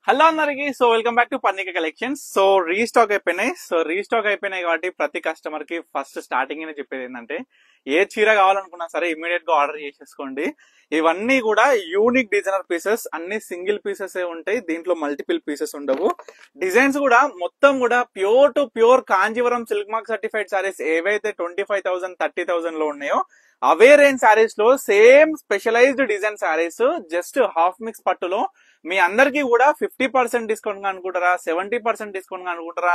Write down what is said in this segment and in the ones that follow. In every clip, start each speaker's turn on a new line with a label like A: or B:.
A: Hello అందరికి. So welcome back to Parnika collections. So restock అయిపోయినాయి కాబట్టి ప్రతి కస్టమర్ కి ఫస్ట్ స్టార్టింగ్ అని చెప్పేది ఏంటంటే, ఏ చీర కావాలనుకున్నా సరే ఇమీడియట్ గా ఆర్డర్ చేసేసుకోండి. ఇవన్నీ కూడా యూనిక్ డిజైనర్ పీసెస్, అన్ని సింగిల్ పీసెస్ ఉంటాయి, దీంట్లో మల్టిపుల్ పీసెస్ ఉండవు. డిజైన్స్ కూడా మొత్తం కూడా pure to pure Kanjeevaram silk mark certified sarees ఏవైతే 25,000 30,000 లో ఉన్నాయో అవే రేంజ్ సారీస్ లో same specialized design sarees just half mix పట్టులో మీ అందరికీ కూడా 50% డిస్కౌంట్ గా అనుకుంటారా, 70% డిస్కౌంట్ గా అనుకుంటారా,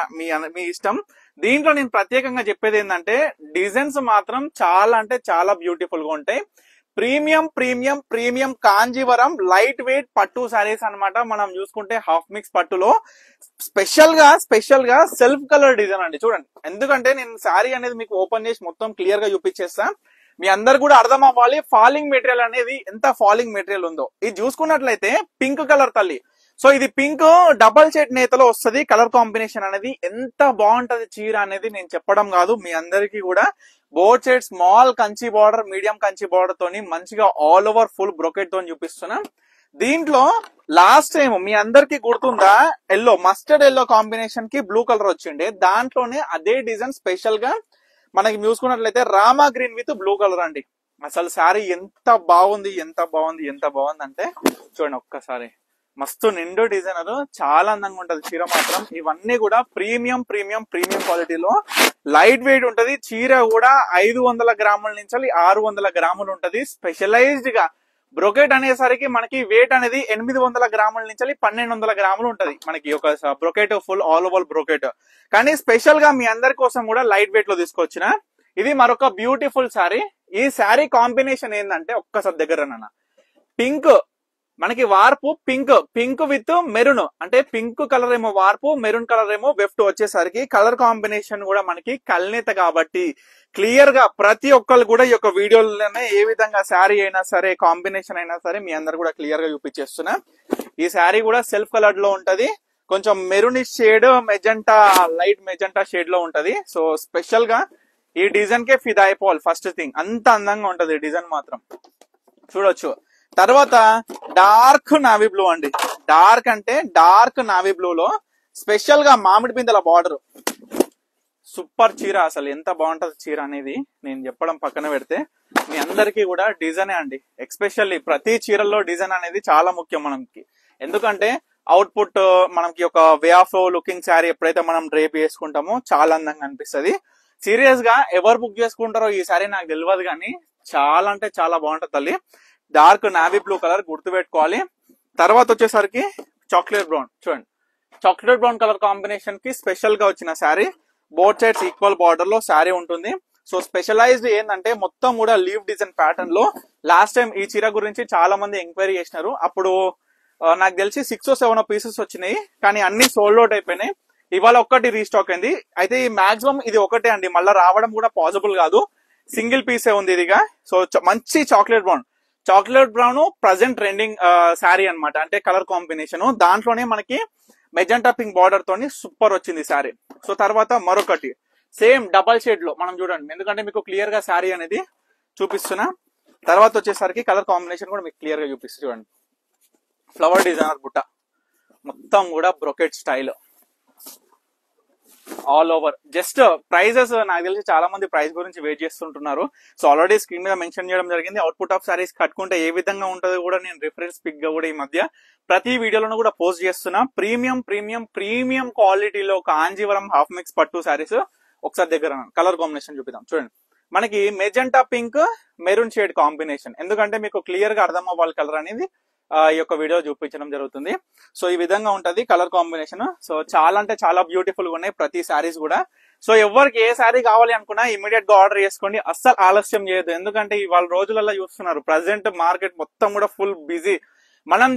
A: మీ ఇష్టం. దీంట్లో నేను ప్రత్యేకంగా చెప్పేది ఏంటంటే, డిజైన్స్ మాత్రం చాలా అంటే చాలా బ్యూటిఫుల్ గా ఉంటాయి. Premium premium premium Kanjeevaram light weight పట్టు సారీస్ అన్నమాట. మనం చూసుకుంటే హాఫ్ మిక్స్ పట్టులో స్పెషల్ గా సెల్ఫ్ కలర్ డిజైన్ అండి. చూడండి, ఎందుకంటే నేను శారీ అనేది మీకు ఓపెన్ చేసి మొత్తం క్లియర్ గా చూపించేస్తా, మీ అందరు కూడా అర్థం అవ్వాలి ఫాలింగ్ మెటీరియల్ అనేది ఎంత ఫాలింగ్ మెటీరియల్ ఉందో. ఇది చూసుకున్నట్లయితే పింక్ కలర్ తల్లి. సో ఇది పింక్ డబల్ షేడ్ నేతలో వస్తుంది. కలర్ కాంబినేషన్ అనేది ఎంత బాగుంటది చీర అనేది నేను చెప్పడం కాదు, మీ అందరికీ కూడా both side small Kanchi border, medium Kanchi border తోని మంచిగా ఆల్ ఓవర్ ఫుల్ బ్రొకెట్ తోని చూపిస్తున్నా. దీంట్లో లాస్ట్ టైం మీ అందరికి గుర్తుందా, ఎల్లో మస్టర్డ్ ఎల్లో కాంబినేషన్ కి బ్లూ కలర్ వచ్చిండే, దాంట్లోనే అదే డిజైన్ స్పెషల్ గా మనకి చూసుకున్నట్లయితే Rama green with blue colour అండి. అసలు శారీ ఎంత బాగుంది అంటే చూడండి ఒక్కసారి, మస్తు నిండు డిజైనర్, చాలా అందంగా ఉంటది చీర మాత్రం. ఇవన్నీ కూడా ప్రీమియం ప్రీమియం ప్రీమియం క్వాలిటీలో లైట్ వెయిట్ ఉంటది. చీర కూడా 500 గ్రాముల నుంచి 600 గ్రాములు ఉంటది. స్పెషలైజ్డ్ గా బ్రొకెట్ అనేసరికి మనకి వెయిట్ అనేది 800 గ్రాముల నుంచి 1200 గ్రాములు ఉంటది మనకి ఒక brocade, full all over brocade. కానీ స్పెషల్ గా మీ అందరి కోసం కూడా లైట్ వెయిట్ లో తీసుకొచ్చిన ఇది మరొక బ్యూటిఫుల్ శారీ. ఈ శారీ కాంబినేషన్ ఏంటంటే, ఒక్కసారి దగ్గర పింక్ మనకి వార్పు, పింక్ విత్ మెరూన్, అంటే పింక్ కలర్ ఏమో వార్పు, మెరూన్ కలర్ ఏమో వెఫ్ట్ వచ్చేసరికి కలర్ కాంబినేషన్ కూడా మనకి కల్నేత కాబట్టి క్లియర్ గా ప్రతి ఒక్కరు కూడా ఈ యొక్క వీడియోలోనే ఏ విధంగా శారీ అయినా సరే, కాంబినేషన్ అయినా సరే మీ అందరు కూడా క్లియర్ గా చూపించేస్తున్నా. ఈ శారీ కూడా సెల్ఫ్ కలర్ లో ఉంటది, కొంచెం maroonish shade, magenta, light magenta shade లో ఉంటది. సో స్పెషల్ గా ఈ డిజైన్ కే ఫిదా అయిపోవాలి ఫస్ట్ థింగ్, అంత అందంగా ఉంటది డిజైన్ మాత్రం చూడొచ్చు. తర్వాత డార్క్ నావీ బ్లూ అండి, డార్క్ అంటే డార్క్ నావీ బ్లూ లో స్పెషల్ గా మామిడి పిందెల బార్డర్. సూపర్ చీర, అసలు ఎంత బాగుంటది చీర అనేది నేను చెప్పడం పక్కన పెడితే, మీ అందరికీ కూడా డిజైనే అండి. ఎక్స్పెషల్లీ ప్రతి చీరల్లో డిజైన్ అనేది చాలా ముఖ్యం మనకి, ఎందుకంటే అవుట్పుట్ మనకి ఒక వే ఆఫ్ లుకింగ్ శారీ ఎప్పుడైతే మనం డ్రేప్ చేసుకుంటామో చాలా అందంగా అనిపిస్తుంది. సీరియస్ గా ఎవరు బుక్ చేసుకుంటారో ఈ శారీ నాకు తెలియదు, కానీ చాలా అంటే చాలా బాగుంటది తల్లి. డార్క్ నావీ బ్లూ కలర్ గుర్తుపెట్టుకోవాలి. తర్వాత వచ్చేసరికి చాక్లెట్ బ్రౌన్, చూడండి చాక్లెట్ బ్రౌన్ కలర్ కాంబినేషన్ కి స్పెషల్ గా వచ్చిన sari. Both sides equal border లో శారీ ఉంటుంది. సో స్పెషలైజ్డ్ ఏంటంటే మొత్తం కూడా లీవ్ డిజైన్ ప్యాటర్న్ లో. లాస్ట్ టైం ఈ చీర గురించి చాలా మంది ఎంక్వైరీ చేసినారు, అప్పుడు నాకు తెలిసి 6 or 7 పీసెస్ వచ్చినాయి, కానీ అన్ని సోల్డ్ అవుట్ అయిపోయినాయి. ఇవాళ ఒక్కటి రీస్టాక్ అయింది. అయితే ఈ మాక్సిమం ఇది ఒకటే అండి, మళ్ళీ రావడం కూడా పాసిబుల్ కాదు, సింగిల్ పీసే ఉంది ఇదిగా. సో మంచి chocolate brown present trending sari అన్నమాట, అంటే కలర్ కాంబినేషన్. దాంట్లోనే మనకి మెజెంటా పింక్ బార్డర్ తోని సూపర్ వచ్చింది శారీ. సో తర్వాత మరొకటి సేమ్ డబల్ షేడ్ లో మనం చూడండి, ఎందుకంటే మీకు క్లియర్ గా శారీ అనేది చూపిస్తున్నా. తర్వాత వచ్చేసరికి కలర్ కాంబినేషన్ కూడా మీకు క్లియర్ గా చూపిస్తుంది. చూడండి ఫ్లవర్ డిజైనర్ బుట్ట, మొత్తం కూడా brocade style all over. Just prices నాకు తెలిసి చాలా మంది ప్రైస్ గురించి వెయిట్ చేస్తుంటున్నారు. సో ఆల్రెడీ స్క్రీన్ మీద మెన్షన్ చేయడం జరిగింది. అవుట్పుట్ ఆఫ్ సారీస్ కట్టుకుంటే ఏ విధంగా ఉంటుందో కూడా నేను రిఫరెన్స్ పిక్ గా కూడా ఈ మధ్య ప్రతి వీడియోలోనూ కూడా పోస్ట్ చేస్తున్నా. ప్రీమియం ప్రీమియం ప్రీమియం క్వాలిటీలో కాంజీవరం హాఫ్ మిక్స్ పట్టు సారీస్. ఒకసారి దగ్గర కలర్ కాంబినేషన్ చూపిద్దాం. చూడండి మనకి magenta pink maroon shade combination, ఎందుకంటే మీకు క్లియర్ గా అర్థం అవ్వాలి కలర్ అనేది ఈ యొక్క వీడియో చూపించడం జరుగుతుంది. సో ఈ విధంగా ఉంటది కలర్ కాంబినేషన్. సో చాలా అంటే చాలా బ్యూటిఫుల్ గా ఉన్నాయి ప్రతి శారీస్ కూడా. సో ఎవరికి ఏ శారీ కావాలి అనుకున్నా ఇమీడియట్ గా ఆర్డర్ చేసుకోండి, అస్సలు ఆలస్యం చేయొద్దు. ఎందుకంటే ఇవాళ రోజులలో చూస్తున్నారు ప్రజెంట్ మార్కెట్ మొత్తం కూడా ఫుల్ బిజీ. మనం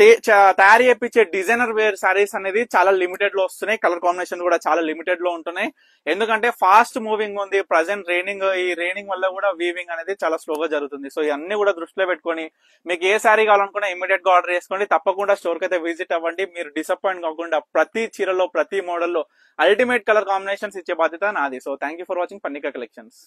A: తయారు చేయించే డిజైనర్ వేర్ శారీస్ అనేది చాలా లిమిటెడ్ లో వస్తున్నాయి, కలర్ కాంబినేషన్ కూడా చాలా లిమిటెడ్ లో ఉంటున్నాయి. ఎందుకంటే ఫాస్ట్ మూవింగ్ ఉంది ప్రజెంట్, ఈ రైనింగ్ వల్ల కూడా వీవింగ్ అనేది చాలా స్లోగా జరుగుతుంది. సో ఇవన్నీ కూడా దృష్టిలో పెట్టుకొని మీకు ఏ శారీ కావాలనుకున్నా ఇమీడియట్ గా ఆర్డర్ చేసుకోండి. తప్పకుండా స్టోర్ కి అయితే విజిట్ అవ్వండి, మీరు డిసప్పాయింట్ కాకుండా ప్రతి చీరలో ప్రతి మోడల్లో అల్టిమేట్ కలర్ కాంబినేషన్స్ ఇచ్చే బాధ్యత నాది. So thank you for watching Parnika collections.